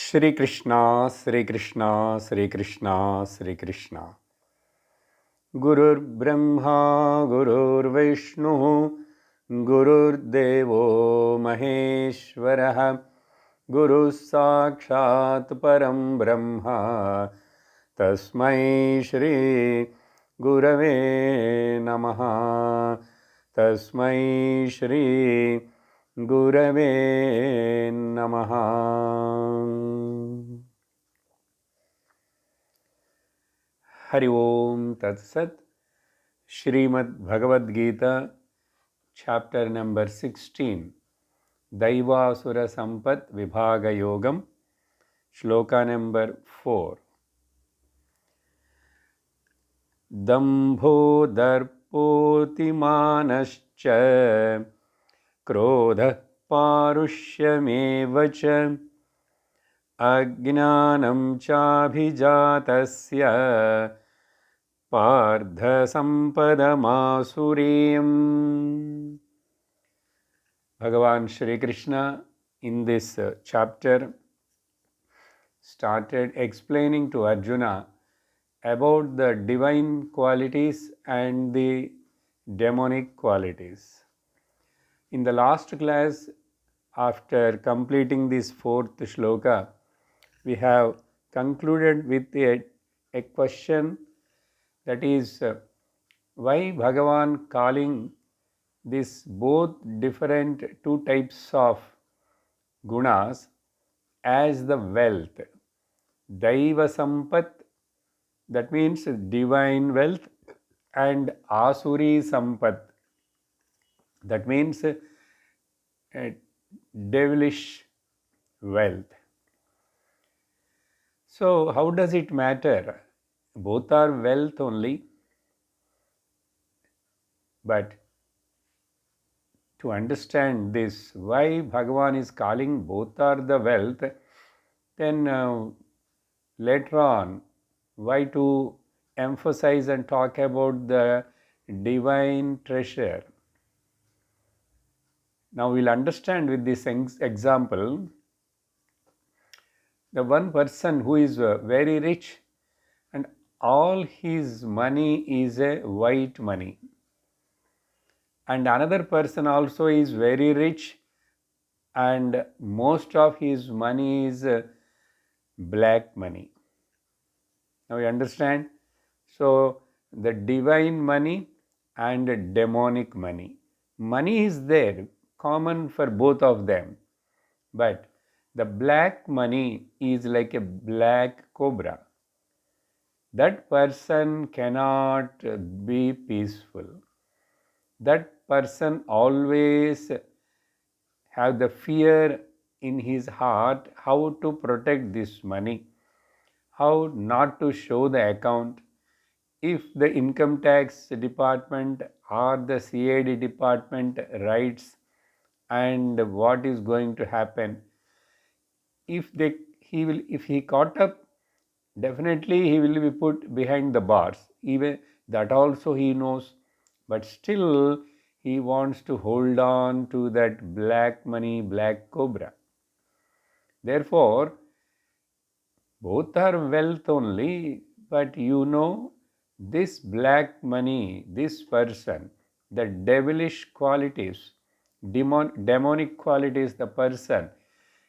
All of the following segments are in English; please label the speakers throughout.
Speaker 1: Shri Krishna, Shri Krishna, Shri Krishna, Shri Krishna. Gurur Brahma, Gurur Vishnu, Gurur Devo Maheshwaraha, Guru Sakshat Param Brahma, Tasmai Shri Gurave Namaha, Tasmai Shri Gurave Namaha. Hari Om Tat Sat. Srimad Bhagavad Gita, chapter number 16, Daivasura Sampat Vibhaga Yogam, Shloka number 4. Dambho darpotimanascha krodha parushyameva ajnanam chabhijatasya Pardha Sampadamasurim. Bhagavan Shri Krishna in this chapter started explaining to Arjuna about the divine qualities and the demonic qualities. In the last class, after completing this fourth shloka, we have concluded with a question, that is, why Bhagavan calling this both different two types of gunas as the wealth. Daiva Sampat, that means divine wealth, and Asuri Sampat, that means devilish wealth. So, how does it matter? Both are wealth only, but to understand this, why Bhagavan is calling both are the wealth, then later on, why to emphasize and talk about the divine treasure? Now we'll understand with this example. The one person who is very rich and all his money is a white money, and another person also is very rich and most of his money is black money. Now you understand? So the divine money and demonic money. Money is there, common for both of them, but the black money is like a black cobra. That person cannot be peaceful. That person always have the fear in his heart how to protect this money, how not to show the account. If the income tax department or the CID department writes, and what is going to happen, if he caught up, definitely he will be put behind the bars. Even that also he knows, but still he wants to hold on to that black money, black cobra. Therefore, both are wealth only, but this black money, this person, the devilish qualities, demonic qualities, the person,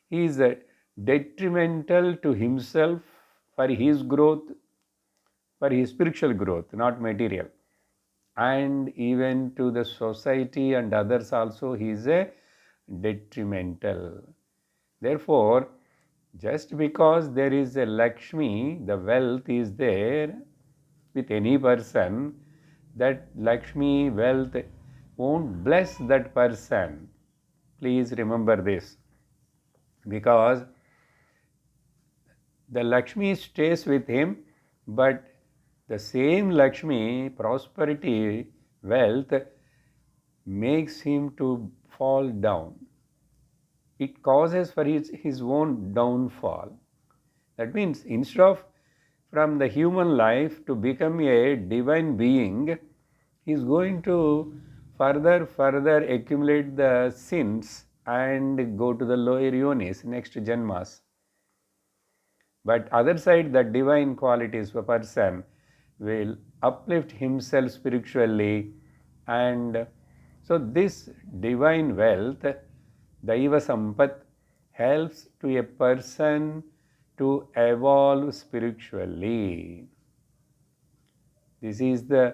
Speaker 1: he is detrimental to himself for his growth, for his spiritual growth, not material, and even to the society and others also he is a detrimental. Therefore, just because there is a Lakshmi, the wealth is there with any person, that Lakshmi wealth won't bless that person. Please remember this, because the Lakshmi stays with him, but the same Lakshmi, prosperity, wealth, makes him to fall down. It causes for his own downfall. That means instead of from the human life to become a divine being, he is going to further accumulate the sins and go to the lower yonis, next janmas. But other side, the divine qualities of a person will uplift himself spiritually, and so this divine wealth, Daiva Sampat, helps to a person to evolve spiritually. This is the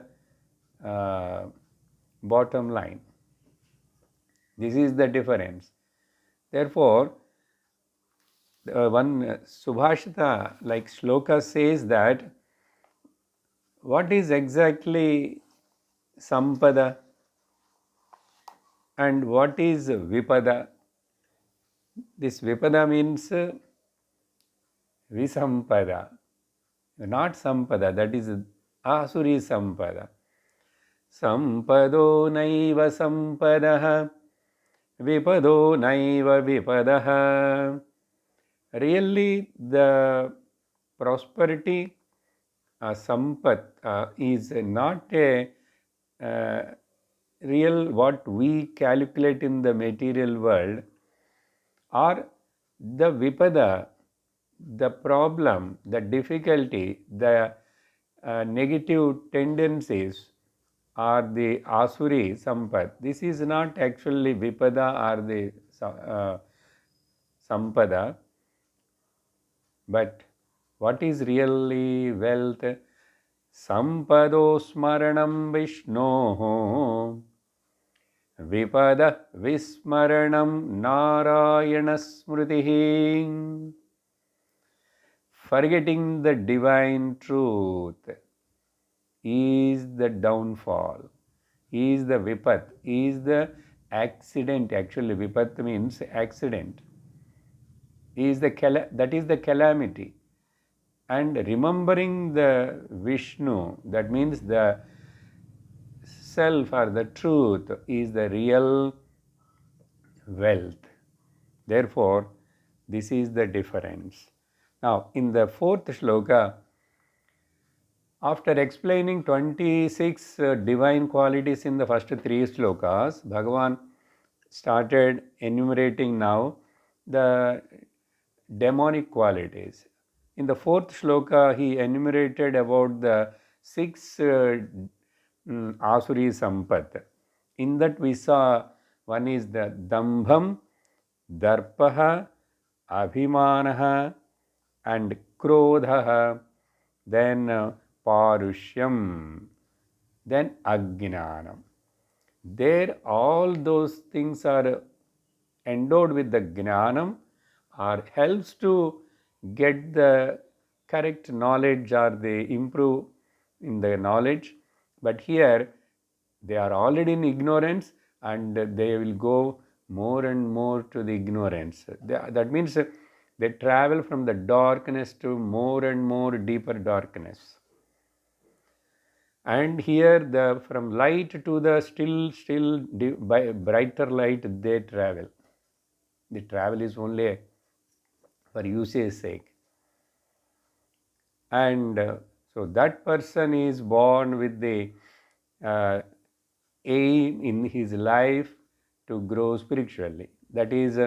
Speaker 1: bottom line. This is the difference. Therefore, one Subhashita, like Shloka, says that what is exactly Sampada and what is Vipada? This Vipada means Visampada, not Sampada, that is Asuri Sampada. Sampado naiva sampadaha, Vipado naiva vipadaha. Really, the prosperity, sampat, is not a real what we calculate in the material world, or the vipada, the problem, the difficulty, the negative tendencies are the asuri sampat. This is not actually vipada or the sampada, but what is really wealth? Sampado smaranam Vishnoho, Vipada Vismaranam Narayana Smritihi. Forgetting the divine truth is the downfall, is the vipat, is the accident. Actually, vipat means accident. That is the calamity. And remembering the Vishnu, that means the self or the truth, is the real wealth. Therefore, this is the difference. Now, in the fourth shloka, after explaining 26 divine qualities in the first three shlokas, Bhagavan started enumerating now the demonic qualities. In the fourth shloka, he enumerated about the 6 Asuri Sampat. In that we saw one is the Dambham, Darpaha, Abhimanaha, and Krodhaha, then Parushyam, then Ajnanam. There all those things are endowed with the Jnanam, or helps to get the correct knowledge, or they improve in the knowledge. But here they are already in ignorance and they will go more and more to the ignorance. That means they travel from the darkness to more and more deeper darkness. And here from light to the still brighter light they travel. The travel is only for usage sake. And so that person is born with the aim in his life to grow spiritually. That is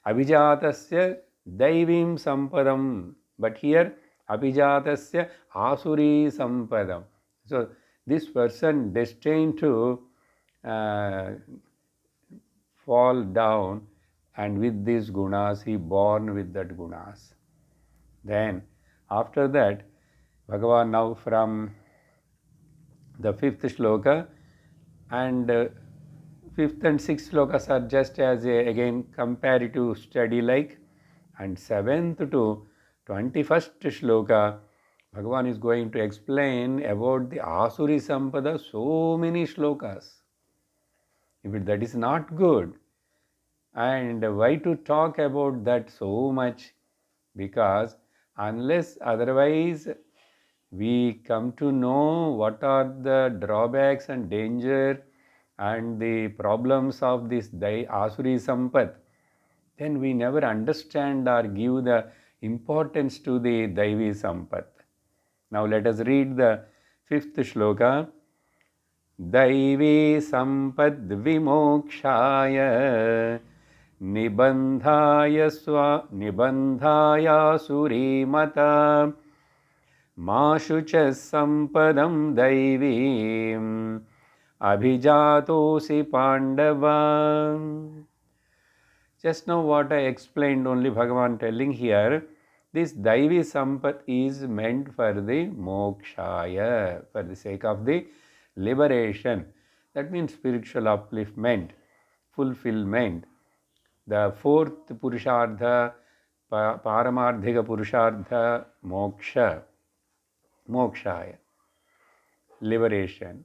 Speaker 1: Abhijatasya Daivim Sampadam. But here Abhijatasya Asuri Sampadam. So this person destined to fall down, and with these gunas he born with that gunas. Then after that, Bhagavan now from the fifth shloka, and fifth and sixth shlokas are just as again comparative study like, and seventh to 21st shloka, Bhagavan is going to explain about the Asuri Sampada, so many shlokas. If that is not good, and why to talk about that so much? Because unless otherwise we come to know what are the drawbacks and danger and the problems of this Asuri Sampat, then we never understand or give the importance to the Daivi Sampat. Now let us read the fifth shloka. Daivi Sampad Vimokshaya Nibandhaya surimata Mashucha sampadam daivim abhijatosi pandava. Just now what I explained, only Bhagavan telling here, this Daivi Sampat is meant for the mokshaya, for the sake of the liberation. That means spiritual upliftment, fulfillment. The fourth Purushartha, Paramardhika Purushartha, mokshaya, liberation,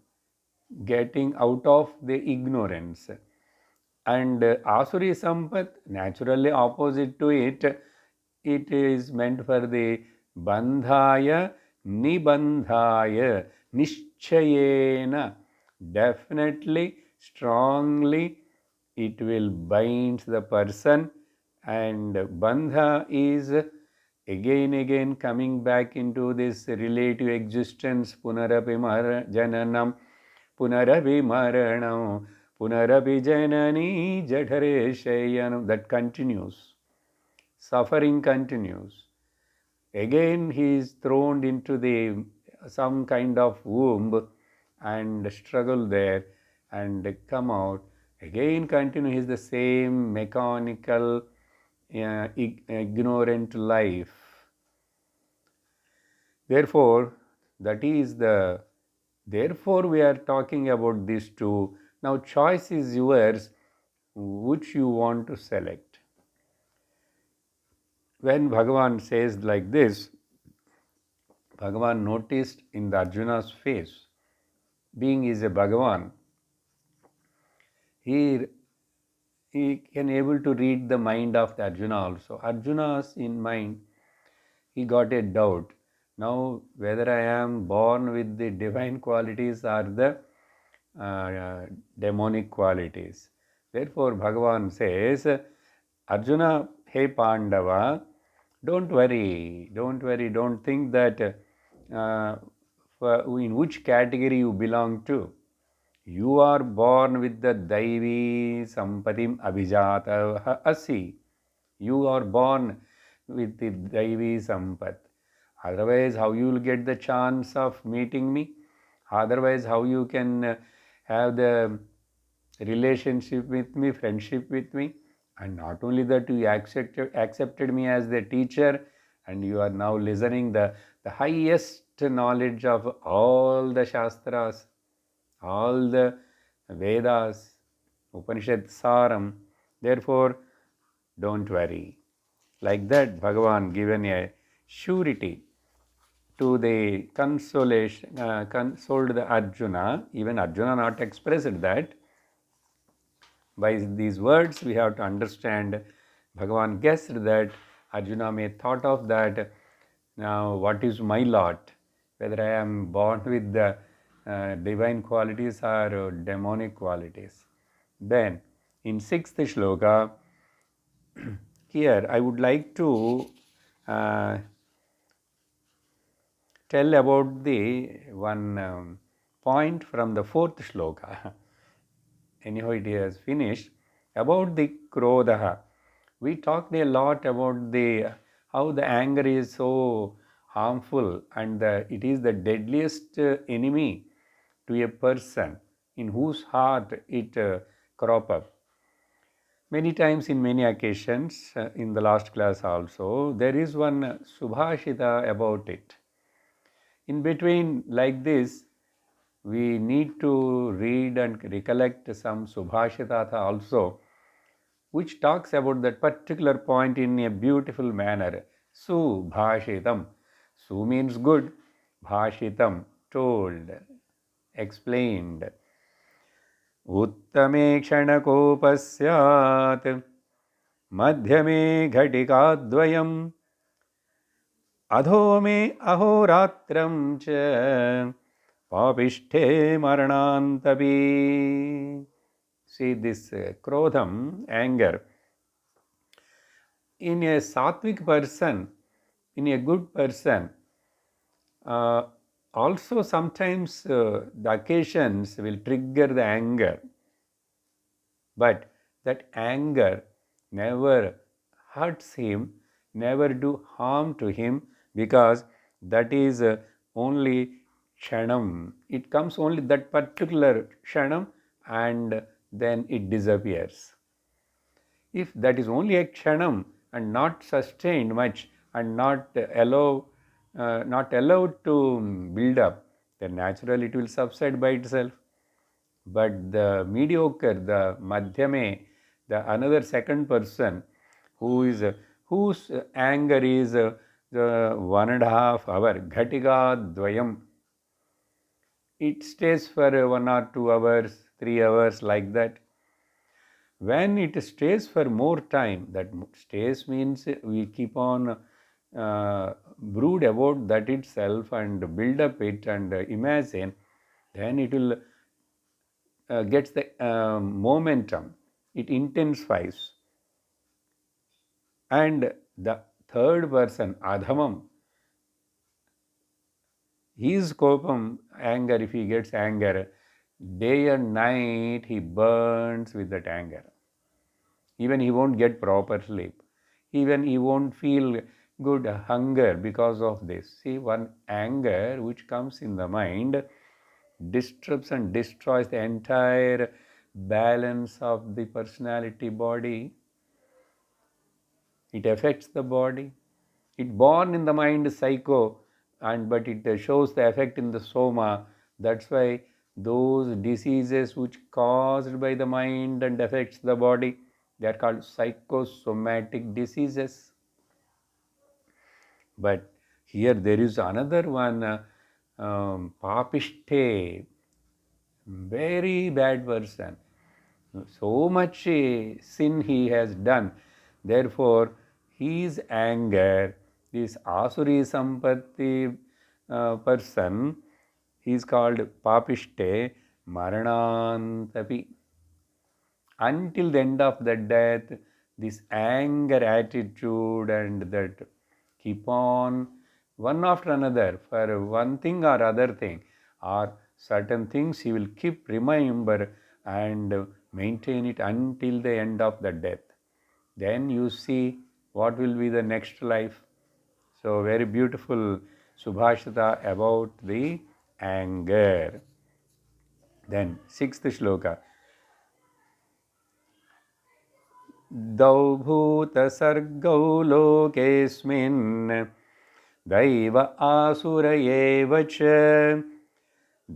Speaker 1: getting out of the ignorance. And Asuri Sampat, naturally opposite to it, it is meant for the Bandhaya, Nibandhaya, Nishchayena. Definitely, strongly, it will bind the person, and Bandha is again coming back into this relative existence, Punarapi Jananam, Punarapi Maranam, Punarapi Janani Jadhare Shayanam. That continues. Suffering continues. Again he is thrown into the some kind of womb and struggle there and come out. Again continue. He is the same mechanical, ignorant life. Therefore, therefore we are talking about these two. Now choice is yours, which you want to select. When Bhagavan says like this, Bhagavan noticed in the Arjuna's face, being is a Bhagavan, he can able to read the mind of the Arjuna also. Arjuna's in mind, he got a doubt. Now, whether I am born with the divine qualities or the demonic qualities. Therefore, Bhagavan says, Arjuna, hey Pandava, don't worry, don't think that in which category you belong to. You are born with the Daivi Sampatim Abhijata Asi. You are born with the Daivi Sampat. Otherwise, how you will get the chance of meeting me? Otherwise, how you can have the relationship with me, friendship with me? And not only that, you accepted me as the teacher, and you are now listening the highest knowledge of all the Shastras, all the Vedas, Upanishad Saram. Therefore, don't worry. Like that, Bhagavan given a surety to the consolation, consoled the Arjuna. Even Arjuna not expressed that. By these words, we have to understand, Bhagavan guessed that Arjuna may thought of that, now what is my lot? Whether I am born with the divine qualities or demonic qualities. Then, in 6th shloka, here I would like to tell about the one point from the 4th shloka. Anyhow, it has finished. About the krodha. We talked a lot about how the anger is so harmful, and it is the deadliest enemy to a person in whose heart it crop up. Many times, in many occasions, in the last class also, there is one subhashita about it. In between, like this, we need to read and recollect some subhashitata also, which talks about that particular point in a beautiful manner. Subhashitam. Su means good, bhashitam, told, explained. Uttame kshanakopasyaat madhyame ghatikadvayam adhome ahoratram cha papishte maranantabi. See this krodham, anger. In a sattvic person, in a good person, also sometimes the occasions will trigger the anger. But that anger never hurts him, never do harm to him, because that is only kshanam. It comes only that particular kshanam and then it disappears. If that is only a kshanam and not sustained much and not allowed to build up, then naturally it will subside by itself. But the mediocre, the madhyame, the another second person whose anger is the 1.5 hour, ghatika dvayam, it stays for 1 or 2 hours, 3 hours, like that. When it stays for more time, that stays means we keep on brood about that itself and build up it and imagine, then it will gets the momentum, it intensifies. And the third person, adhamam, his kopam, anger, if he gets anger, day and night he burns with that anger. Even he won't get proper sleep. Even he won't feel good hunger because of this. See, one anger which comes in the mind disturbs and destroys the entire balance of the personality body. It affects the body. It born in the mind psycho, but it shows the effect in the soma. That's why those diseases which caused by the mind and affects the body, they are called psychosomatic diseases. But here there is another one, papishte, very bad person. So much sin he has done. Therefore, his anger, this Asuri Sampatti person, he is called Papishte Maranantapi. Until the end of the death, this anger attitude and that keep on one after another for one thing or other thing or certain things he will keep remember and maintain it until the end of the death. Then you see what will be the next life. So very beautiful Subhashita about the anger. Then sixth shloka. दौभूतसर्गौ लोकेऽस्मिन् दैव आसुर एव च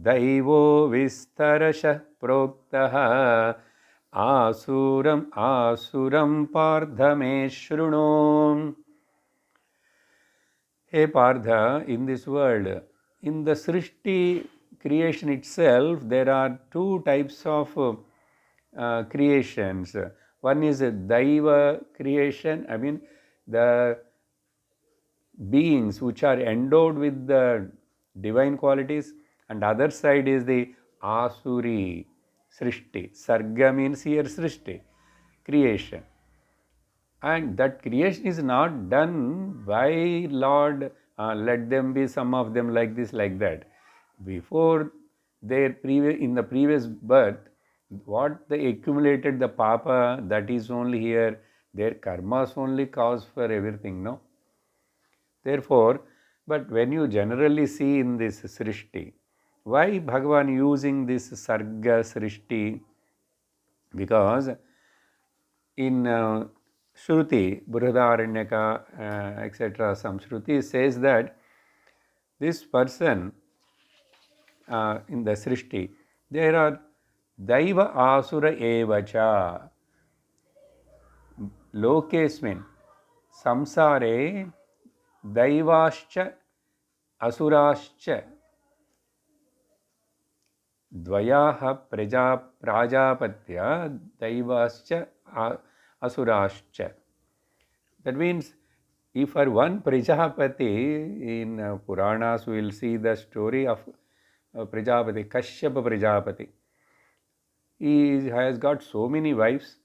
Speaker 1: दैवो विस्तरशः प्रोक्तः आसुरं पार्थ मे शृणु. Hey Partha, in this world, in the Srishti creation itself, there are two types of creations. One is a Daiva creation, I mean the beings which are endowed with the divine qualities, and other side is the Asuri Srishti. Sarga means here Srishti, creation. And that creation is not done by Lord, let them be some of them like this, like that. Before in the previous birth, what they accumulated the papa, that is only here, their karmas only cause for everything, no? Therefore, but when you generally see in this Srishti, why Bhagavan using this Sarga Srishti? Because in Shruti, Brihadaranyaka, etc., some Shruti says that this person in the Srishti, there are Daiva Asura Evacha. Lokesmin, Samsare, Daivascha, Asurascha, Dvayaha Prajapatya, Daivascha, Asurascha. That means if for one Prajapati, in Puranas we will see the story of Prajapati, Kashyapa Prajapati. He has got so many wives,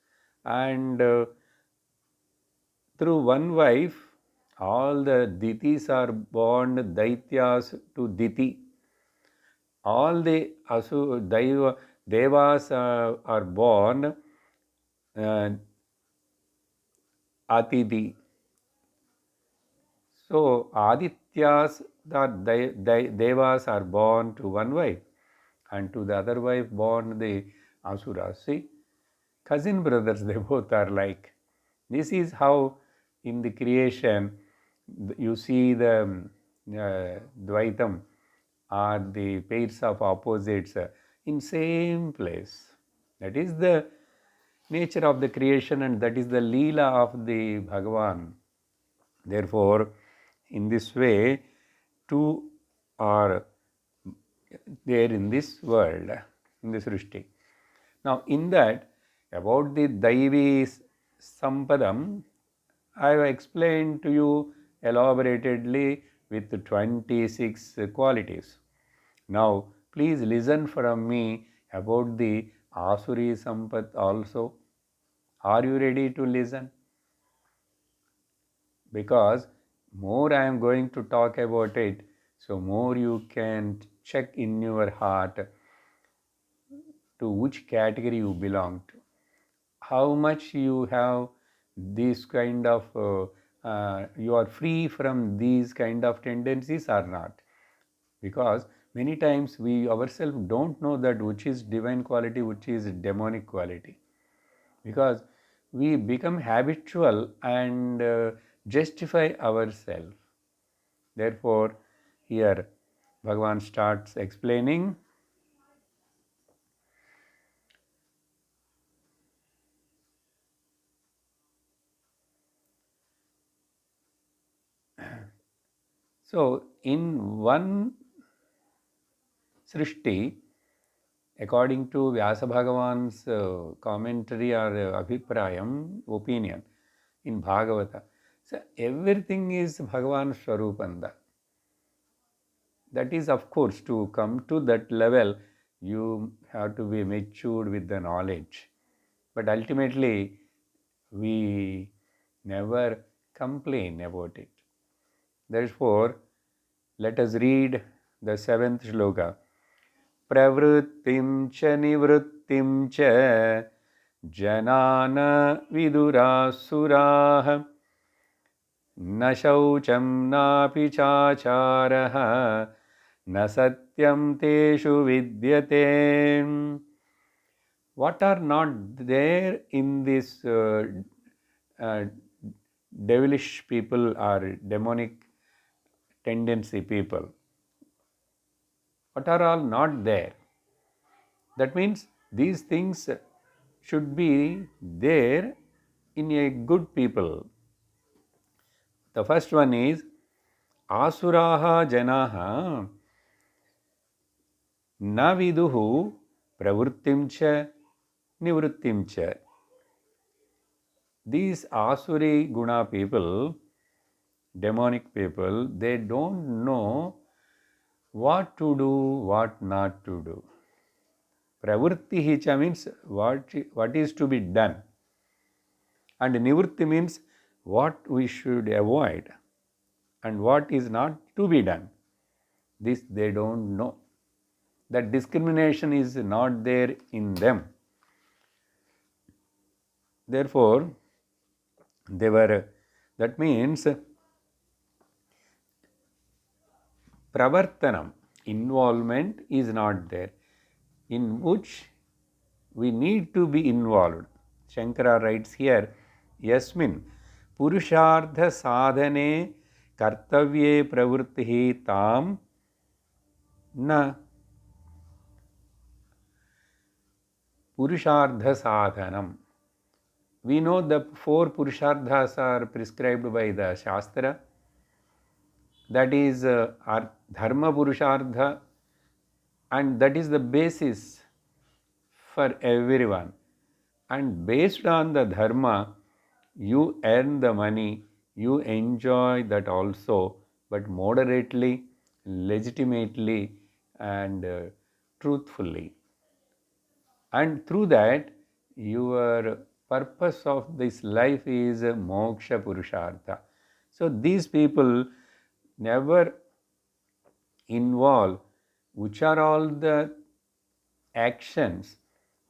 Speaker 1: and through one wife, all the Ditis are born Daityas to Diti. All the Devas are born Atiti. So Adityas, the Devas are born to one wife, and to the other wife born the Asuras. See, cousin brothers, they both are like. This is how in the creation you see the Dvaitam are the pairs of opposites in same place. That is the nature of the creation, and that is the Leela of the Bhagavan. Therefore, in this way, two are there in this world, in this Srishti. Now, in that, about the Daivi Sampadam, I have explained to you elaboratedly with 26 qualities. Now, please listen from me about the Asuri Sampat also. Are you ready to listen? Because more I am going to talk about it, so more you can check in your heart to which category you belong to. How much you have this kind of, you are free from these kind of tendencies or not. Because many times we ourselves don't know that which is divine quality, which is demonic quality. Because we become habitual and justify ourselves. Therefore, here Bhagavan starts explaining. So, in one Srishti, according to Vyasa Bhagavan's commentary or Abhiprayam, opinion in Bhagavata, so everything is Bhagavan Swarupanda. That is, of course, to come to that level, you have to be matured with the knowledge. But ultimately, we never complain about it. Therefore, let us read the seventh shloka. Pravrittim cha nivrittim cha janana vidurasuraha na shaucham napi chacharaha na satyam teshu vidyate. What are not there in this uh, devilish people or demonic tendency people? What are all not there? That means these things should be there in a good people. The first one is Asuraha Janaha Na Viduhu Pravrittim cha Nivrittim cha. These Asuri Guna people, demonic people, they don't know what to do, what not to do. Pravritti cha means what is to be done. And Nivritti means what we should avoid and what is not to be done. This they don't know. That discrimination is not there in them. Therefore, that means pravartanam, involvement is not there, in which we need to be involved. Shankara writes here, Yasmin Purushartha sadhane kartavye pravritti tam na Purushartha sadhanam. We know the four Purusharthas are prescribed by the Shastra. That is our Dharma Purushartha, and that is the basis for everyone. And based on the Dharma, you earn the money, you enjoy that also, but moderately, legitimately, and truthfully. And through that, your purpose of this life is moksha purushartha. So these people never involve which are all the actions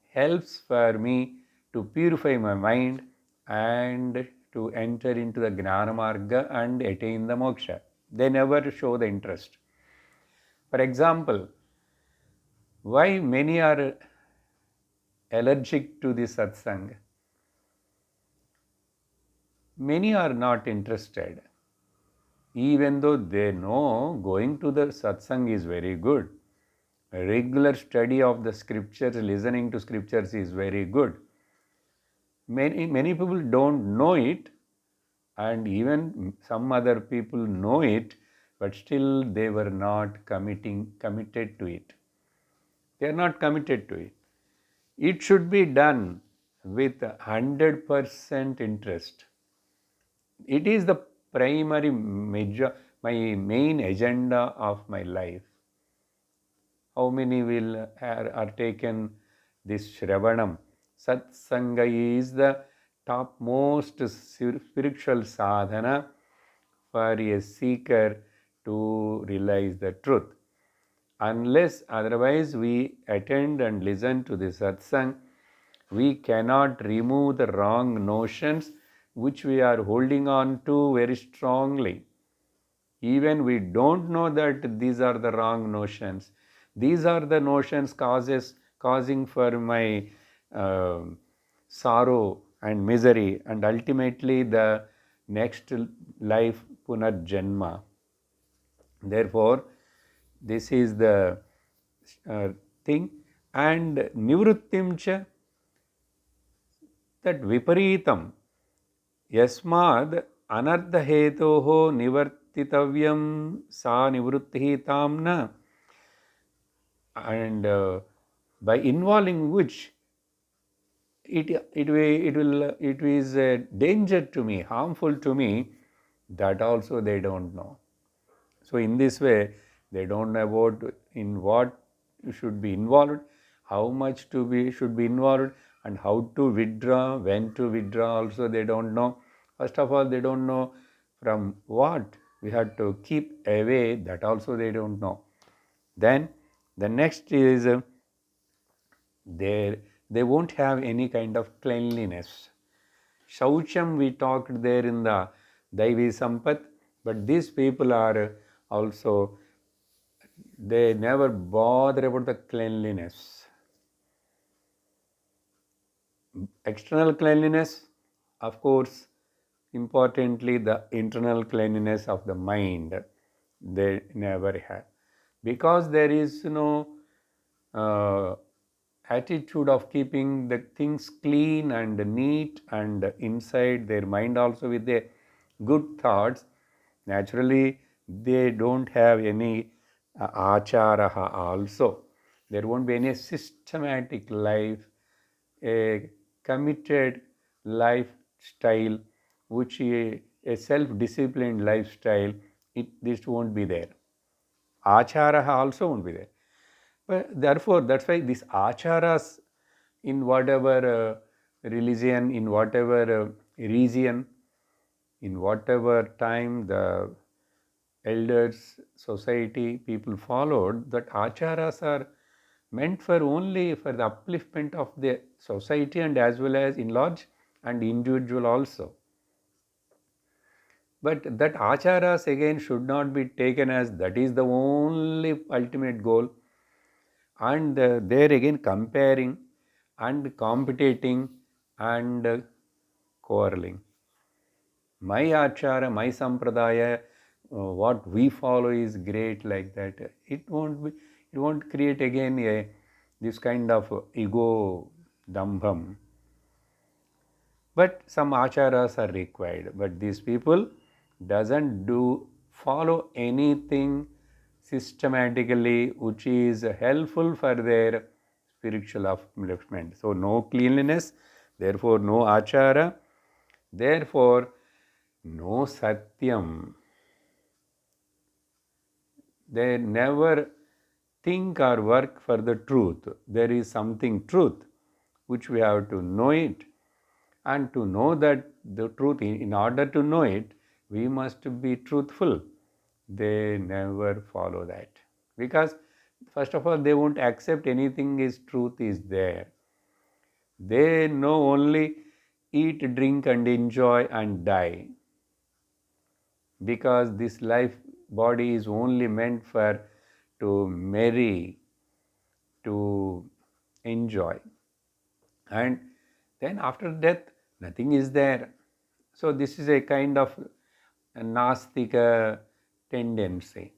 Speaker 1: helps for me to purify my mind and to enter into the Gnana Marga and attain the moksha. They never show the interest. For example, why many are allergic to the satsang? Many are not interested, even though they know going to the satsang is very good. A regular study of the scriptures, listening to scriptures is very good. Many people don't know it, and even some other people know it, but still they were not committed to it. They are not committed to it. It should be done with 100% interest. It is the primary my main agenda of my life. How many are taken this Shravanam? Satsanga is the topmost spiritual sadhana for a seeker to realize the truth. Unless otherwise we attend and listen to the satsang, we cannot remove the wrong notions which we are holding on to very strongly. Even we don't know that these are the wrong notions. These are the notions causing for my sorrow and misery, and ultimately the next life punarjanma. Therefore, this is the thing. And nivrittim cha, that viparitam, yasmad anardhahetoho nivartitavyam sa nivrittihi tamna, and by involving which it is a danger to me, harmful to me, that also they don't know. So in this way, they don't know about in what you should be involved, how much should be involved, and how to withdraw, when to withdraw also they don't know. First of all, they don't know from what we have to keep away, that also they don't know. Then the next is they won't have any kind of cleanliness. Shaucham we talked there in the Daivi Sampat, but these people are also, they never bother about the cleanliness. External cleanliness, of course, importantly the internal cleanliness of the mind, they never have. Because there is no attitude of keeping the things clean and neat and inside their mind also with the good thoughts, naturally they don't have any acharaha also. There won't be any systematic life, a committed lifestyle, which a self-disciplined lifestyle, this won't be there. Acharaha also won't be there. But therefore, that's why these acharas in whatever religion, in whatever region, in whatever time the elders, society, people followed, that acharas are meant for only for the upliftment of the society and as well as in large and individual also. But that acharas again should not be taken as that is the only ultimate goal. And there again comparing and competing and quarreling. My achara, my sampradaya, what we follow is great, like that. It won't create again this kind of ego dambham. But some acharas are required. But these people doesn't follow anything systematically which is helpful for their spiritual upliftment. So no cleanliness, therefore no achara, therefore no satyam. They never think or work for the truth. There is something truth which we have to know it, and to know that the truth, in order to know it, we must be truthful. They never follow that, because first of all they won't accept anything is truth is there. They know only eat, drink and enjoy and die, because this life body is only meant for to marry, to enjoy, and then after death nothing is there. So this is a kind of a nastika tendency.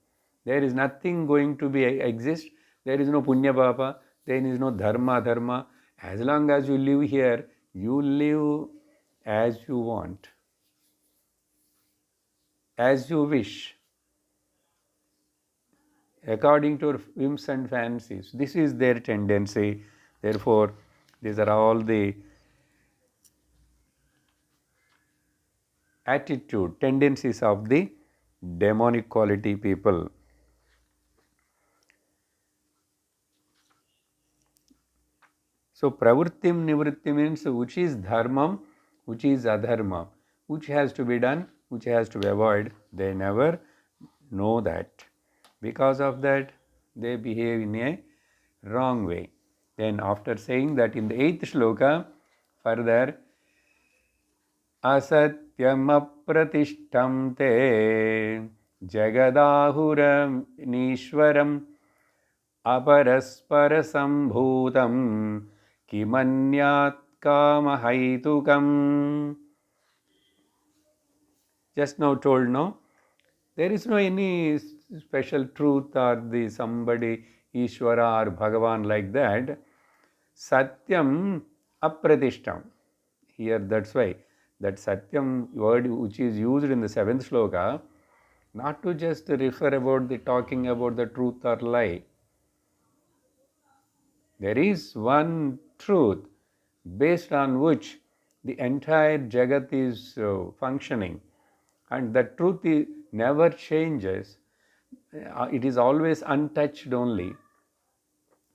Speaker 1: There is nothing going to be exist. There is no punya papa, there is no dharma. As long as you live here, you live as you want, as you wish, according to your whims and fancies. This is their tendency. Therefore, these are all the attitude, tendencies of the demonic quality people. So, pravrittim nivritti means which is dharmam, which is adharma, which has to be done, which has to be avoided. They never know that. Because of that, they behave in a wrong way. Then, after saying that in the 8th shloka, further, असत्यम अप्रतिष्ठं ते जगदाहुरनीश्वरम् अपरस्परसम्भूतं किमन्यात् कामहैतुकम्. Just now told, no? There is no any special truth or the somebody, Ishvara or Bhagavan like that. Satyam apratishtam. Here that's why that Satyam word which is used in the 7th shloka, not to just refer about the talking about the truth or lie. There is one truth based on which the entire Jagat is functioning, and that truth never changes. It is always untouched only.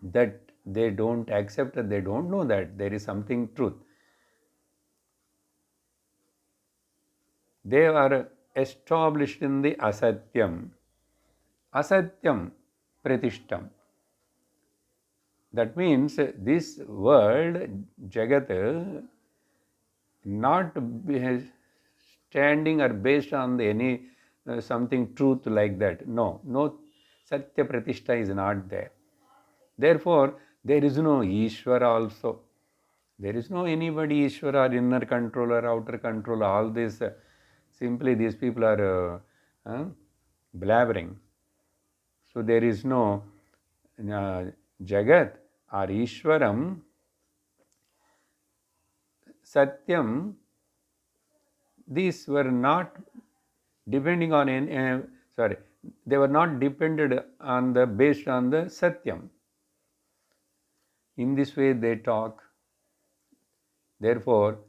Speaker 1: That they don't accept, that they don't know that there is something truth. They are established in the asatyam. Asatyam pratishtam. That means this world, Jagat, not standing or based on the any something truth like that. No, no Satya Pratishtha is not there. Therefore, there is no Ishvara also. There is no anybody Ishvara, inner controller, outer controller, all this. Simply these people are blabbering. So there is no Jagat or Ishwaram, Satyam. These were not depending on they were not depended on the based on the Satyam. In this way they talk. Therefore,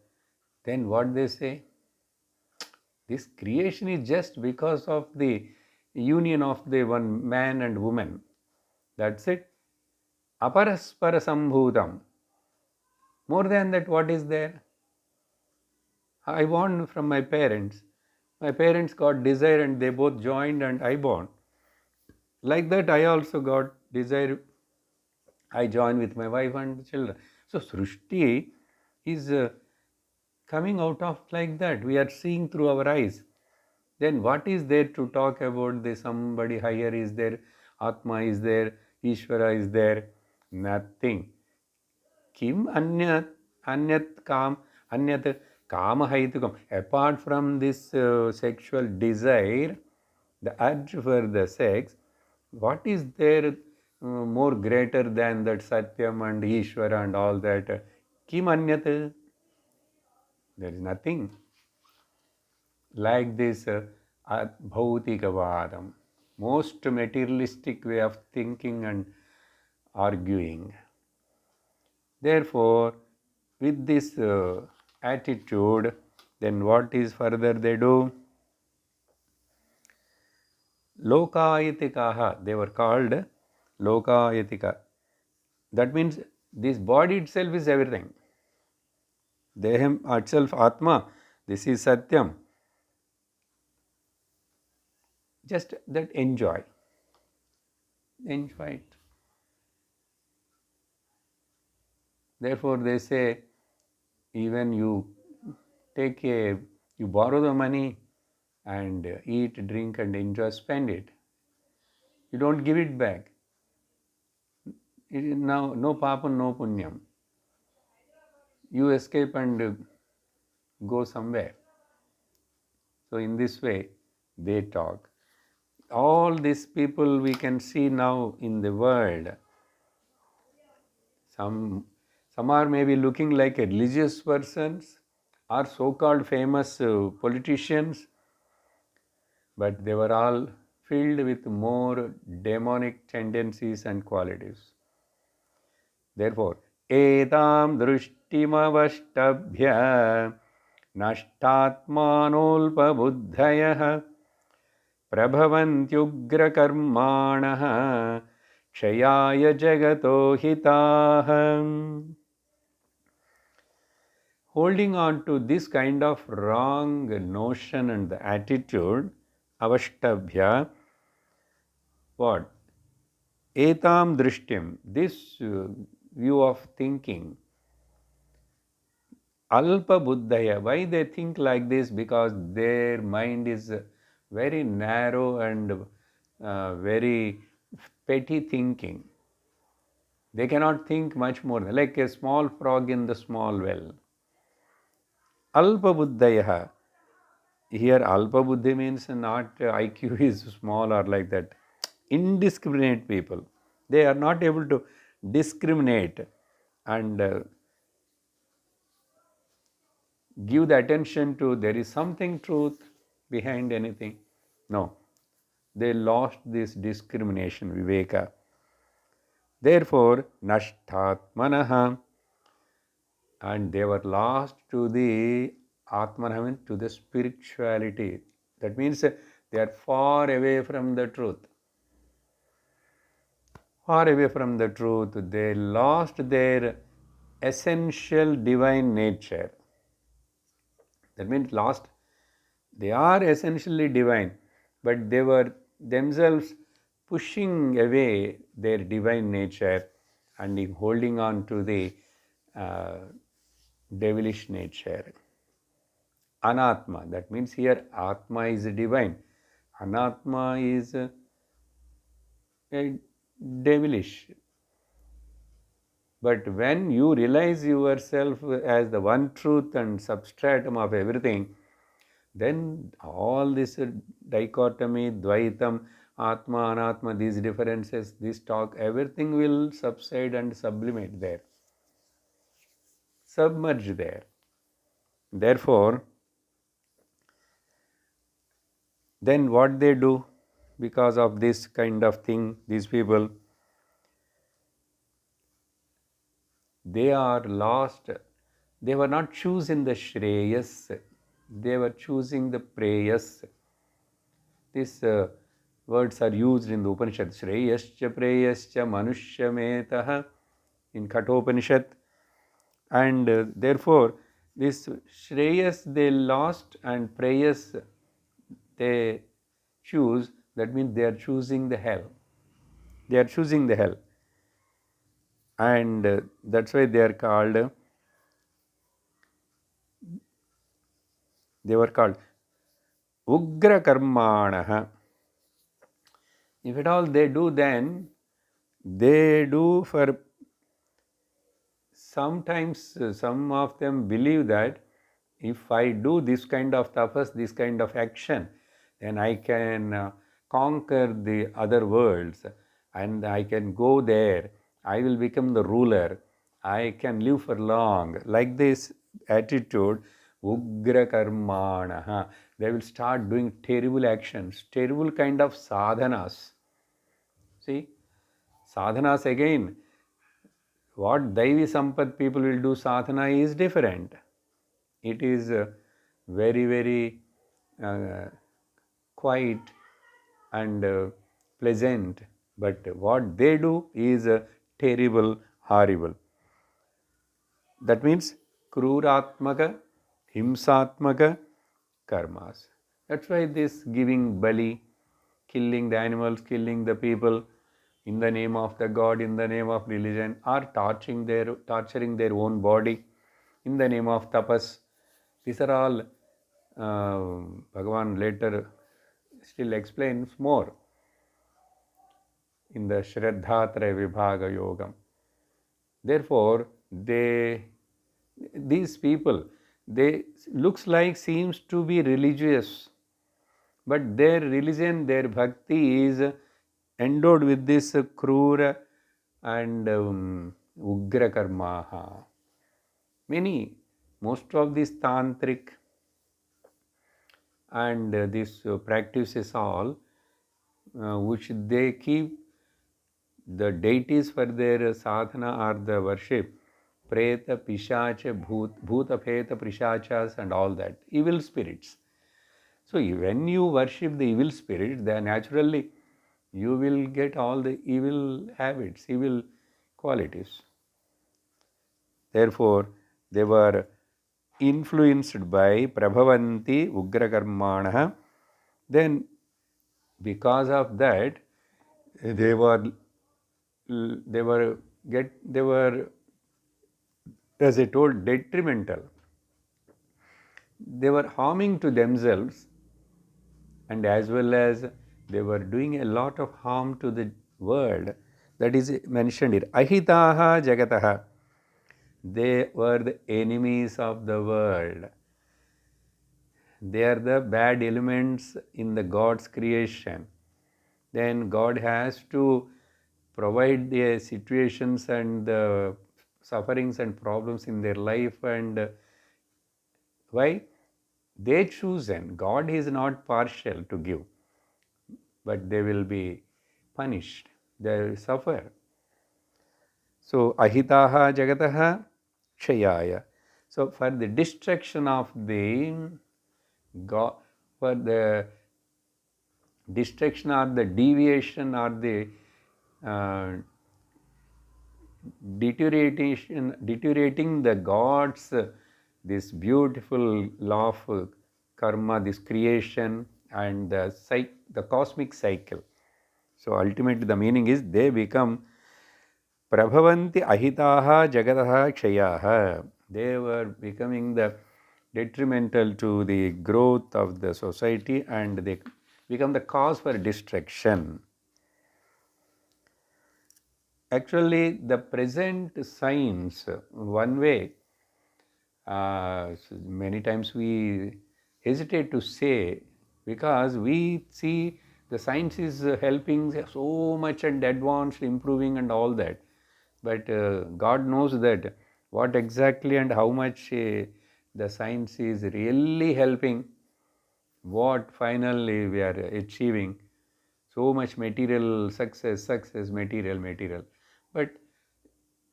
Speaker 1: then what they say? This creation is just because of the union of the one man and woman. That's it. Aparaspara sambhutam. More than that, what is there? I born from my parents. My parents got desire and they both joined and I born. Like that, I also got desire. I join with my wife and children. So, Srushti is coming out of like that. We are seeing through our eyes. Then what is there to talk about? The somebody higher is there, Atma is there, Ishvara is there? Nothing. Kim anyat kama haitukam. Apart from this sexual desire, the urge for the sex, what is there more greater than that Satyam and Ishvara and all that? Kim anyat? There is nothing. Like this bhautikavadam, most materialistic way of thinking and arguing. Therefore, with this attitude, then what is further they do? Lokayatikaha, they were called Lokayatika. That means this body itself is everything. Deham itself Atma, this is Satyam. Just that enjoy. Enjoy it. Therefore, they say, even you you borrow the money and eat, drink and enjoy, spend it. You don't give it back. It is now no papam, no punyam. You escape and go somewhere. So in this way, they talk. All these people we can see now in the world, some are maybe looking like religious persons or so-called famous politicians, but they were all filled with more demonic tendencies and qualities. Therefore, etam drishtimavashtabhya nashtatmanolpabuddhayah प्रभवन्त्युग्रकर्माणः क्षयाय जगतो हिताः. Holding on to this kind of wrong notion and the attitude, avashtabhya, what? Etam drishtim, this view of thinking. Alpa buddhaya, why they think like this? Because their mind is very narrow and very petty thinking. They cannot think much more, like a small frog in the small well. Alpa buddhaya. Here alpa buddhi means not IQ is small or like that. Indiscriminate people. They are not able to discriminate and give the attention to there is something truth behind anything. No. They lost this discrimination, viveka. Therefore, nashtatmanaha, and they were lost to the atmanah, to the spirituality. That means they are far away from the truth. Far away from the truth, they lost their essential divine nature. That means lost, they are essentially divine, but they were themselves pushing away their divine nature and holding on to the devilish nature. Anatma, that means here Atma is divine. Anatma is devilish. But when you realize yourself as the one truth and substratum of everything, then all this dichotomy, dvaitam, atma, anatma, these differences, this talk, everything will subside and sublimate there, submerge there. Therefore, then what they do because of this kind of thing, these people, they are lost. They were not choosing the Shreyas, they were choosing the Preyas. These words are used in the Upanishad. Shreyascha Preyascha Manushyametaha in Kathopanishad. And therefore, this Shreyas they lost and Preyas they choose. That means they are choosing the hell. They are choosing the hell. And that's why they are called, they were called Ugra Karmanaha. If at all they do, then they do for sometimes some of them believe that if I do this kind of tapas, this kind of action, then I can conquer the other worlds and I can go there. I will become the ruler. I can live for long. Like this attitude, ugra karmanaha. They will start doing terrible actions, terrible kind of sadhanas. See, sadhanas again, what Daivi Sampad people will do sadhana is different. It is very, very quiet and pleasant. But what they do is terrible, horrible. That means kruratmaka, himsatmaka karmas. That's why this giving bali, killing the animals, killing the people in the name of the God, in the name of religion, or torturing their own body in the name of tapas. These are all Bhagavan later still explains more in the Shraddhatraya Vibhaga Yogam. Therefore, these people, they looks like seems to be religious, but their religion, their bhakti is endowed with this krura and ugra karmaha. Most of these tantric and these practices all, which they keep the deities for their sadhana or the worship, preta, pishacha, bhuta, preta, pishachas and all that, evil spirits. So when you worship the evil spirit, then naturally you will get all the evil habits, evil qualities. Therefore, they were influenced by prabhavanti ugrakarmana. Then because of that, they were as I told, detrimental. They were harming to themselves, and as well as they were doing a lot of harm to the world. That is mentioned here. Ahitaha jagataha. They were the enemies of the world. They are the bad elements in the God's creation. Then God has to provide the situations and the sufferings and problems in their life. And why? They chosen. God is not partial to give, but they will be punished. They will suffer. So, ahitaha jagataha kshayaya. So, for the destruction of the God, for the destruction or the deviation or the deteriorating the God's this beautiful law of karma, this creation and the cosmic cycle. So ultimately the meaning is they become prabhavanti ahitaha jagataha kshayaha. They were becoming the detrimental to the growth of the society and they become the cause for destruction. Actually, the present science, one way, many times we hesitate to say because we see the science is helping so much and advanced, improving and all that. But God knows that what exactly and how much the science is really helping, what finally we are achieving. So much material success, material. But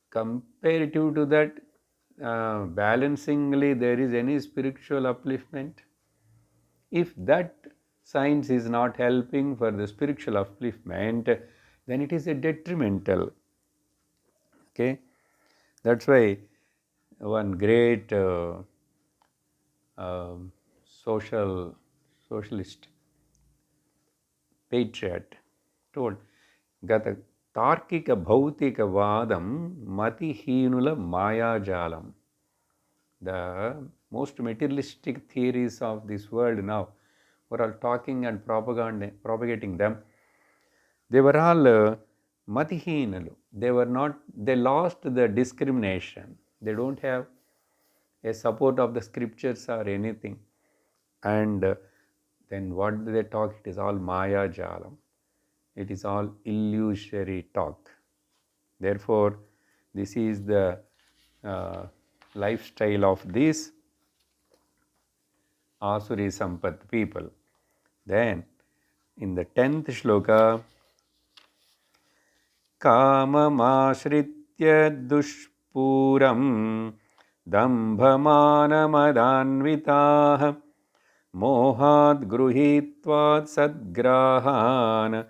Speaker 1: comparative to that, balancingly, there is any spiritual upliftment. If that science is not helping for the spiritual upliftment, then it is a detrimental. Okay, that's why one great socialist patriot told, Gata Tarkika Bhautika Vadam Matihinula Mayajalam. The most materialistic theories of this world now, were all talking and propagating them. They were all matihinalu. They lost the discrimination. They don't have a support of the scriptures or anything. And then what they talk, it is all Maya Jalam. It is all illusory talk. Therefore, this is the lifestyle of these Asuri Sampat people. Then, in the 10th shloka, Kamamashritya dushpuram dambhamanamadanvitaha mohat gruhitvat sadgrahan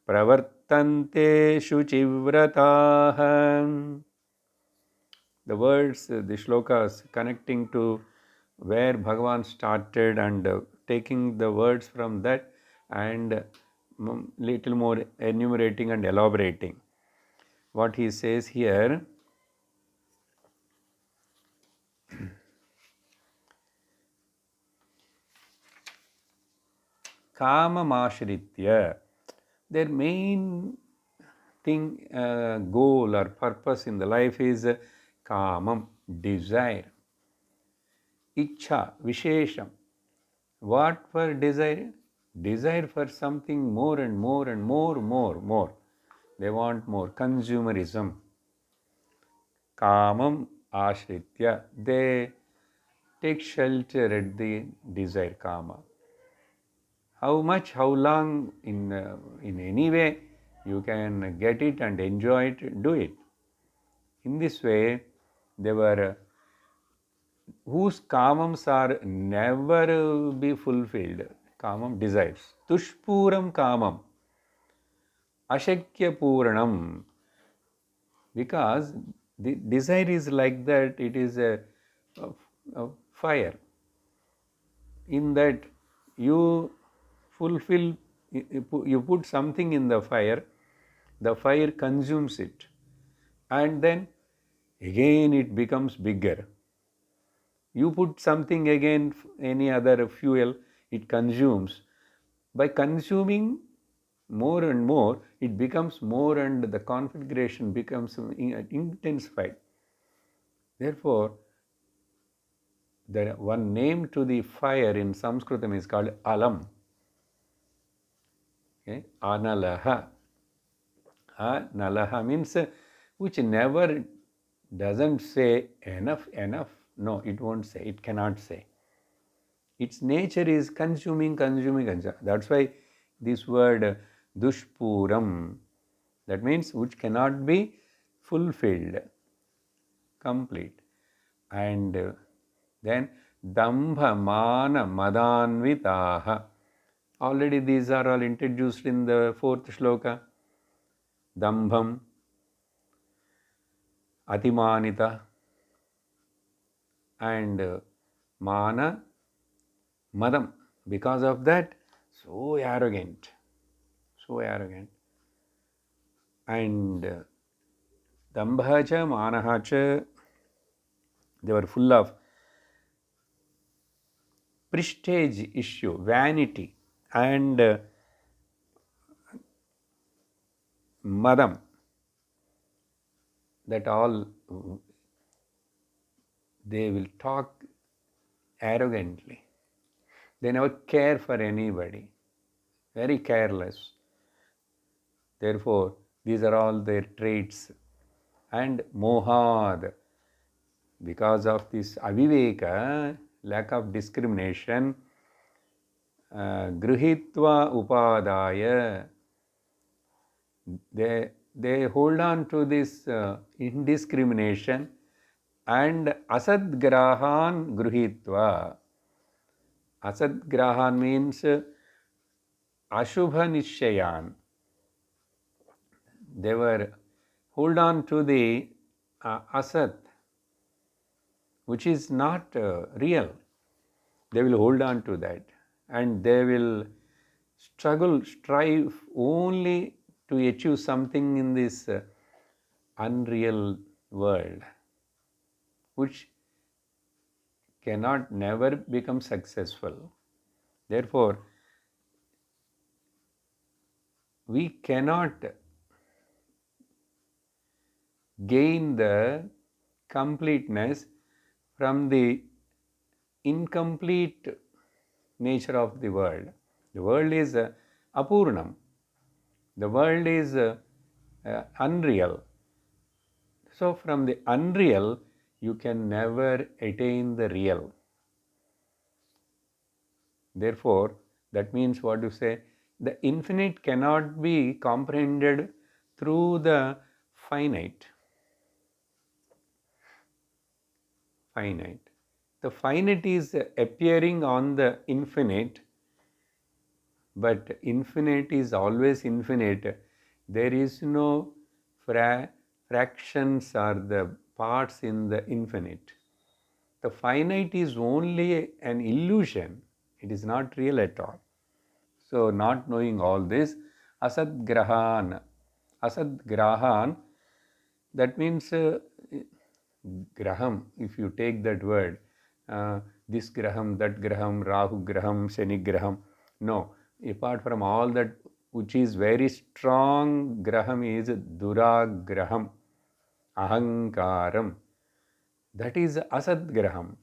Speaker 1: pravartante shuchivrataha. The words, the shlokas connecting to where Bhagavan started and taking the words from that and little more enumerating and elaborating. What he says here, kamamashritya. Their main thing, goal or purpose in the life is kamam, desire. Ichha, vishesham. What for desire? Desire for something more and more and more. They want more. Consumerism. Kamam ashritya. They take shelter at the desire, kama. How much, how long, in any way you can get it and enjoy it, do it. In this way, they were whose kamams are never be fulfilled. Kamam, desires. Tushpuram kamam. Ashakya puranam. Because the desire is like that, it is a fire. In that you fulfill, you put something in the fire consumes it, and then again it becomes bigger. You put something again, any other fuel, it consumes. By consuming more and more, it becomes more and the configuration becomes intensified. Therefore, the one name to the fire in Sanskritam is called alam. Okay? Analaha. Analaha means which never doesn't say enough. No, it won't say, it cannot say. Its nature is consuming. That's why this word dushpuram, that means which cannot be fulfilled, complete. And then dambha mana madanvitaha. Already these are all introduced in the 4th shloka. Dambham, atimanita, and mana, madam. Because of that, so arrogant. And dambhacha, manahacha, they were full of prestige issue, vanity, and madam. That all, they will talk arrogantly. They never care for anybody. Very careless. Therefore, these are all their traits. And mohad, because of this aviveka, lack of discrimination, grihitva upadaya, they hold on to this indiscrimination, and asadgrahan gruhitva. Asadgrahan means ashubha nishayan. They were hold on to the asat, which is not real. They will hold on to that, and they will strive only to achieve something in this unreal world, which cannot never become successful. Therefore, we cannot gain the completeness from the incomplete nature of the world. The world is apurnam. The world is unreal. So from the unreal, you can never attain the real. Therefore, that means what you say, the infinite cannot be comprehended through the finite. The finite is appearing on the infinite, but infinite is always infinite. There is no fractions or the parts in the infinite. The finite is only an illusion. It is not real at all. So, not knowing all this, asadgrahan, that means graham, if you take that word, this graham, that graham, Rahu graham, Shani graham. No, Apart from all that, which is very strong graham is duragraham, ahankaram. That is asad graham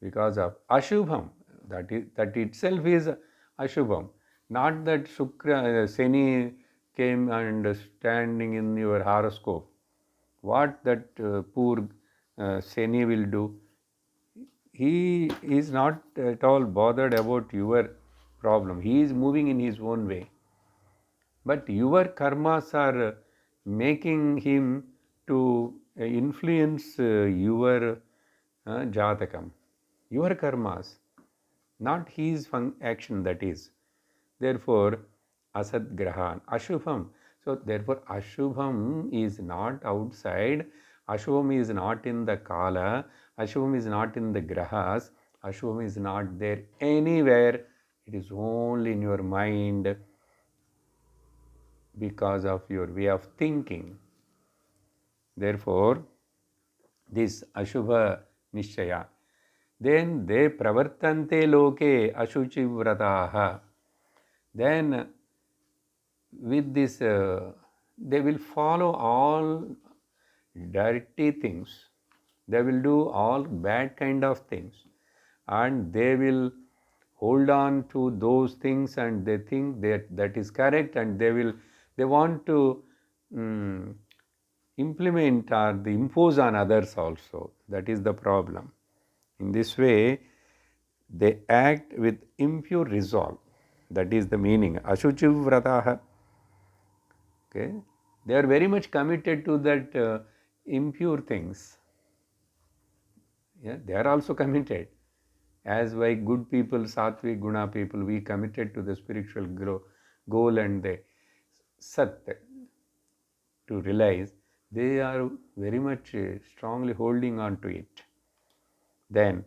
Speaker 1: because of ashubham. That itself is ashubham. Not that Shukra, Shani came and standing in your horoscope. What that poor Shani will do? He is not at all bothered about your problem. He is moving in his own way. But your karmas are making him to influence your jatakam, your karmas, not his action, that is. Therefore, asad grahan, ashubham. So, therefore, ashubham is not outside, ashubham is not in the kala, ashubham is not in the grahas, ashubham is not there anywhere. It is only in your mind because of your way of thinking. Therefore, this ashubha nishchaya. Then they pravartante loke ashuchivrataha. Then with this, they will follow all dirty things. They will do all bad kind of things. And they will hold on to those things and they think that is correct and they want to implement or impose on others also. That is the problem. In this way, they act with impure resolve. That is the meaning. Ashuchivrataha. Okay, they are very much committed to that impure things. Yeah, they are also committed. As why good people, sattvic guna people, we committed to the spiritual goal and the sat, to realize they are very much strongly holding on to it. Then,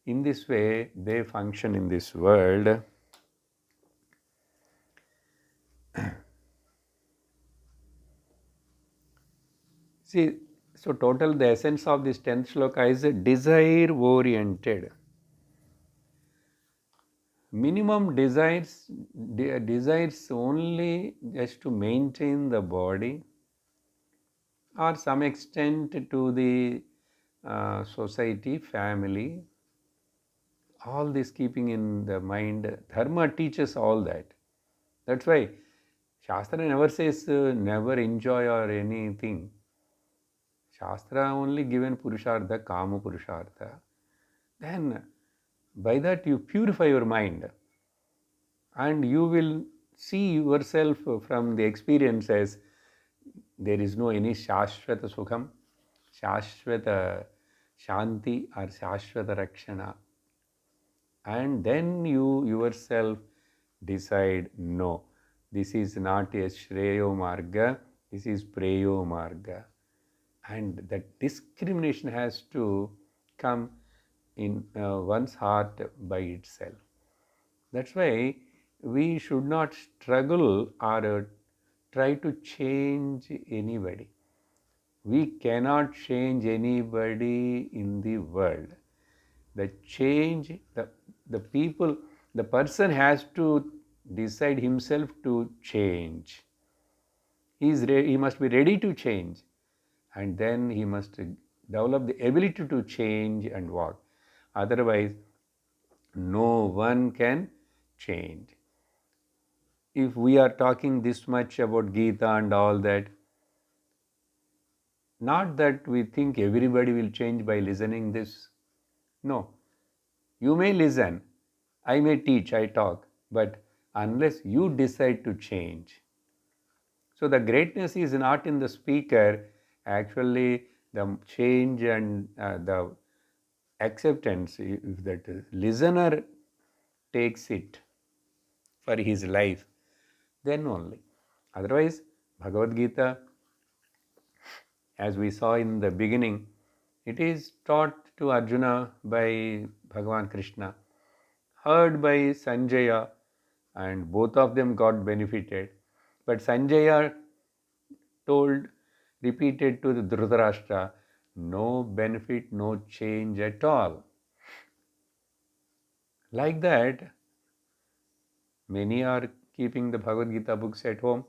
Speaker 1: in this way, they function in this world. See, so total the essence of this 10th shloka is desire oriented. Minimum desires only just to maintain the body or some extent to the society, family, all this keeping in the mind. Dharma teaches all that. That's why Shastra never says never enjoy or anything. Shastra only given Purushartha, Kama Purushartha. Then by that you purify your mind and you will see yourself from the experiences. There is no any Shashvata Sukham, Shashvata Shanti or Shashvata Rakshana. And then you yourself decide, no, this is not a Shreyo Marga, this is Preyo Marga. And that discrimination has to come in one's heart by itself. That's why we should not struggle or try to change anybody. We cannot change anybody in the world. The change, the people, the person has to decide himself to change. He must be ready to change. And then he must develop the ability to change and walk. Otherwise, no one can change. If we are talking this much about Gita and all that, not that we think everybody will change by listening this. No. You may listen, I may teach, I talk, but unless you decide to change. So the greatness is not in the speaker, actually the change and the acceptance, if that listener takes it for his life, then only. Otherwise, Bhagavad Gita, as we saw in the beginning, it is taught to Arjuna by Bhagavan Krishna, heard by Sanjaya, and both of them got benefited. But Sanjaya repeated to the Dhritarashtra, no benefit, no change at all. Like that, Many are keeping the Bhagavad Gita books at home.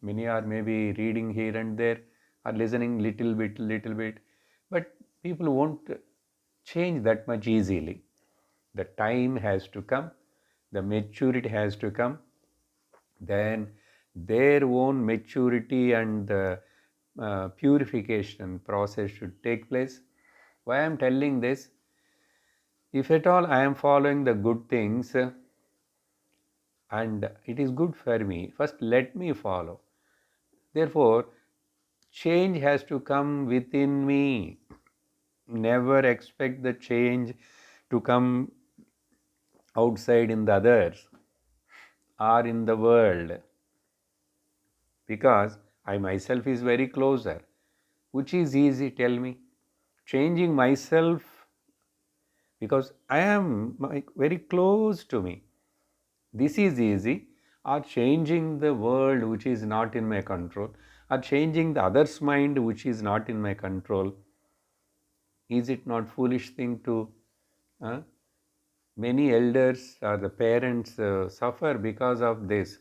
Speaker 1: Many are maybe reading here and there, or listening little bit. But people won't change that much easily. The time has to come, the maturity has to come, then their own maturity and purification process should take place. Why I am telling this? If at all I am following the good things and it is good for me, first let me follow. Therefore, change has to come within me. Never expect the change to come outside in the others or in the world, because I myself is very closer. Which is easy, tell me? Changing myself because I am very close to me. This is easy. Or changing the world which is not in my control, or changing the other's mind which is not in my control. Is it not foolish thing to many elders or the parents suffer because of this?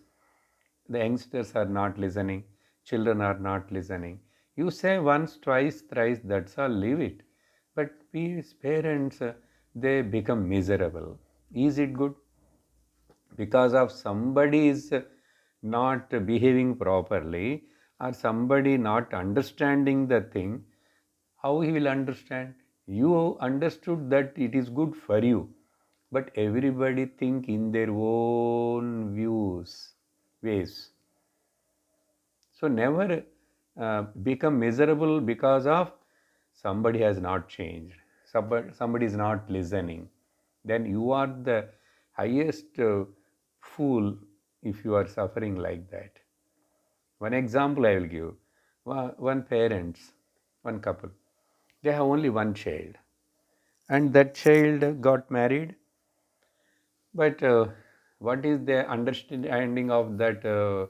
Speaker 1: The youngsters are not listening, children are not listening. You say once, twice, thrice, that's all, leave it. But these parents, they become miserable. Is it good? Because of somebody is not behaving properly, or somebody not understanding the thing, how he will understand? You understood that it is good for you, but everybody think in their own ways. So never become miserable because of somebody has not changed, somebody is not listening. Then you are the highest fool if you are suffering like that. One example I will give. One parents, one couple, they have only one child, and that child got married. But what is the understanding of that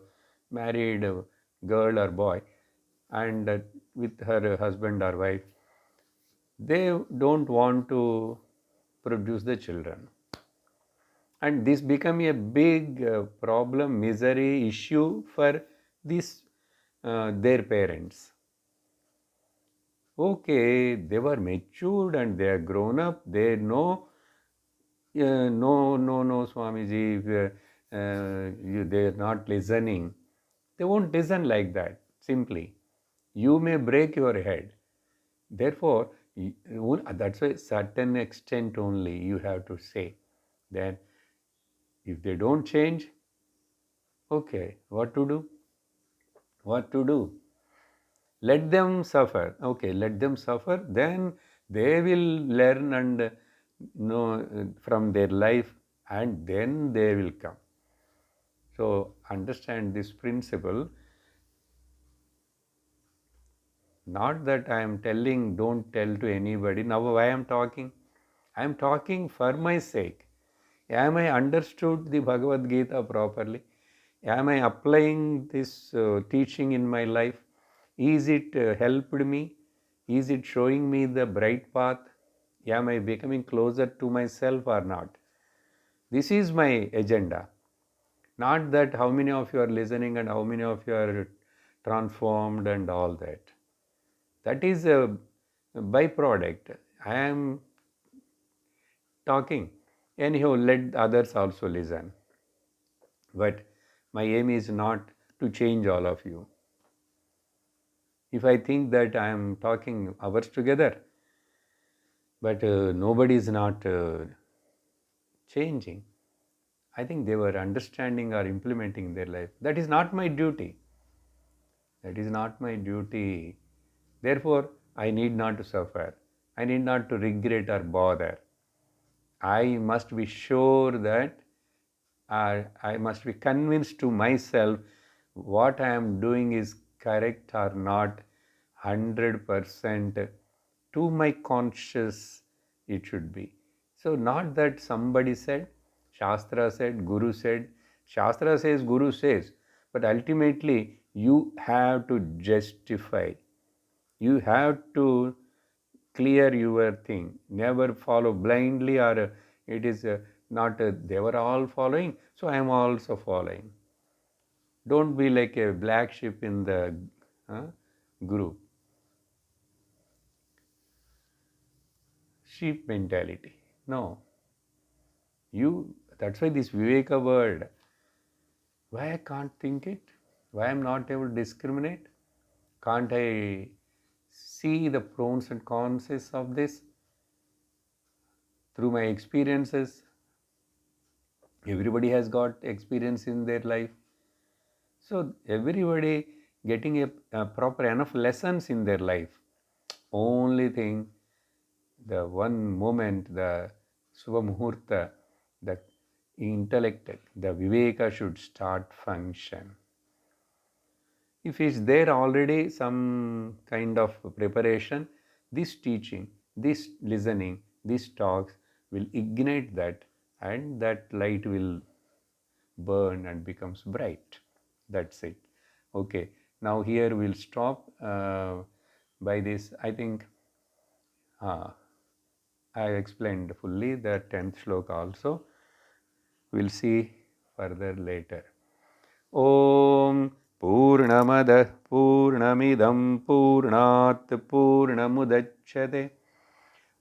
Speaker 1: married girl or boy and with her husband or wife? They don't want to produce the children. And this become a big problem, misery, issue for these their parents. Okay, they were matured and they are grown up. They know, no, Swamiji, they are not listening. They won't listen like that, simply. You may break your head. Therefore, that's a certain extent only you have to say that if they don't change, okay, what to do? What to do? Let them suffer. Okay, let them suffer. Then they will learn and know from their life, and then they will come. So understand this principle. Not that I am telling, don't tell to anybody. Now why I am talking? I am talking for my sake. Am I understood the Bhagavad Gita properly? Am I applying this teaching in my life? Is it helped me? Is it showing me the bright path? Am I becoming closer to myself or not? This is my agenda. Not that how many of you are listening and how many of you are transformed and all that. That is a byproduct. I am talking. Anyhow, let others also listen. But my aim is not to change all of you. If I think that I am talking hours together, but nobody is not changing, I think they were understanding or implementing their life. That is not my duty. That is not my duty. Therefore, I need not to suffer. I need not to regret or bother. I must be sure that I must be convinced to myself what I am doing is correct or not 100% to my conscious it should be. So not that somebody said, Shastra said, Guru said, Shastra says, Guru says, but ultimately you have to justify. You have to clear your thing. Never follow blindly or it is Not they were all following, so I am also following. Don't be like a black sheep in the group. Sheep mentality. No. That's why this Viveka word, why I can't think it? Why I'm not able to discriminate? Can't I see the pros and cons of this through my experiences? Everybody has got experience in their life. So everybody getting a proper enough lessons in their life. Only thing, the one moment, the Subha Muhurta, the intellect, the Viveka should start function. If it's there already some kind of preparation, this teaching, this listening, these talks will ignite that, and that light will burn and becomes bright. That's it. Okay, now here we'll stop by this. I think I explained fully the 10th shloka also. We'll see further later. Om Purnamadah Purnamidam Purnat Purnamudachyate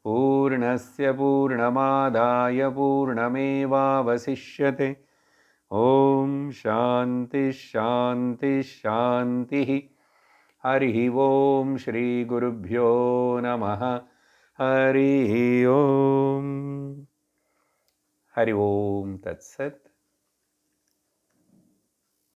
Speaker 1: Purnasya Purnamadaya Purnamevavasishyate. Om Shanti Shanti Shanti. Hari Om Shri Gurubhyo Namaha. Hari Om. Hari Om Tat Sat.